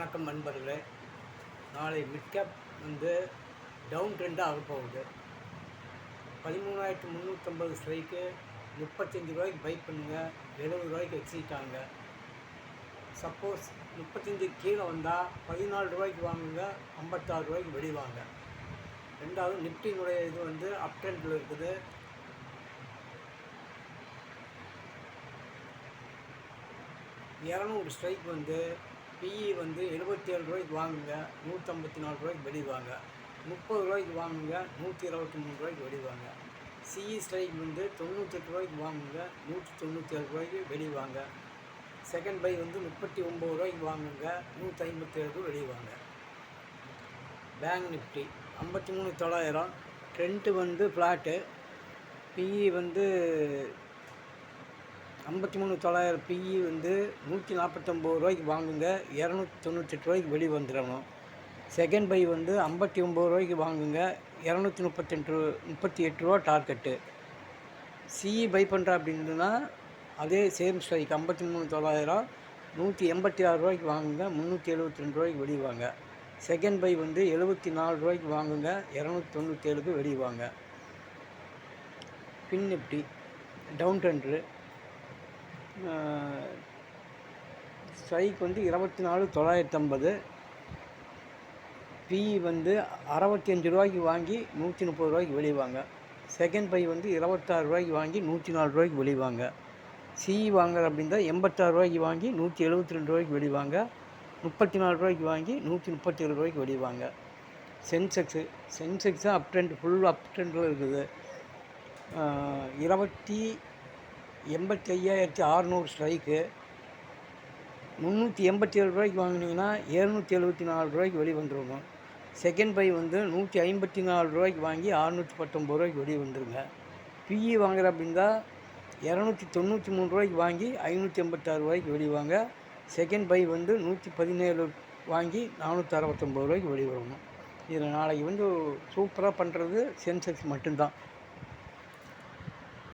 வணக்கம் நண்பர்களே. நாளை மிட்கேப் வந்து டவுன் ட்ரெண்டாக ஆகப்போகுது. 13,350 ஸ்ட்ரைக்கு, 35 ரூபாய்க்கு பை பண்ணுங்கள், 70 ரூபாய்க்கு எக்ஸிட்டாங்க. சப்போஸ் 35 கீழே வந்தால் 14 ரூபாய்க்கு வாங்குங்க, 56 ரூபாய்க்கு வெளிவாங்க. ரெண்டாவது நிஃப்டினுடைய இது வந்து அப் ட்ரெண்டில் இருக்குது. இரநூறு ஸ்ட்ரைக் வந்து பிஇ வந்து 77 ரூபாய்க்கு வாங்குங்க, 154 ரூபாய்க்கு வெளிவாங்க. 30 ரூபாய்க்கு வாங்குங்க, 123 ரூபாய்க்கு வெளிவாங்க. சிஇ ஸ்ட்ரைக் வந்து 98 ரூபாய்க்கு வாங்குங்க, 197 ரூபாய்க்கு வெளிவாங்க. செகண்ட் பை வந்து 39 ரூபாய்க்கு வாங்குங்க, 157 வெளிவாங்க. பேங்க் நிஃப்டி 53,900, ட்ரெண்ட் வந்து ஃப்ளாட்டு. பிஇ வந்து 53,900 பிஇ வந்து 149 ரூபாய்க்கு வாங்குங்க, 298 ரூபாய்க்கு வெளி வந்துடணும். செகண்ட் பை வந்து 59 ரூபாய்க்கு வாங்குங்க, 238 ரூபா டார்கெட்டு. சிஇ பை பண்ணுறா அப்படின்னா அதே சேம் ஸ்ட்ரைக் 53,900, 186 ரூபாய்க்கு வாங்குங்க, 372 ரூபாய்க்கு வெளிவாங்க. செகண்ட் பை வந்து 74 ரூபாய்க்கு வாங்குங்க, 297க்கு வெளிவாங்க. பின் நிஃப்டி டவுன் ட்ரெண்டு, ஸ்ட்ரைக் வந்து 24,950, பிஇ வந்து 65 ரூபாய்க்கு வாங்கி 130 ரூபாய்க்கு வெளிவாங்க. செகண்ட் பை வந்து 26 ரூபாய்க்கு வாங்கி 104 ரூபாய்க்கு வெளிவாங்க. சிஇ வாங்குற அப்படின்னா 86 ரூபாய்க்கு வாங்கி 172 ரூபாய்க்கு வெளிவாங்க. 34 ரூபாய்க்கு வாங்கி 137 ரூபாய்க்கு வெளிவாங்க. சென்செக்ஸு அப் ட்ரெண்ட், ஃபுல் அப் ட்ரெண்டில் இருக்குது. 85,600 ஸ்ட்ரைக்கு, 387 ரூபாய்க்கு வாங்கினீங்கன்னா 774 ரூபாய்க்கு வெளி வந்துருங்க. செகண்ட் பை வந்து 154 ரூபாய்க்கு வாங்கி 619 ரூபாய்க்கு வெளியே வந்துருங்க. பிஇ வாங்குற அப்படின்னா 293 ரூபாய்க்கு வாங்கி 586 ரூபாய்க்கு வெளிவாங்க. செகண்ட் பை வந்து 117 வாங்கி 469 ரூபாய்க்கு வெளியே வரணும். இதில் நாளைக்கு வந்து சூப்பராக பண்ணுறது சென்செக்ஸ் மட்டும்தான்.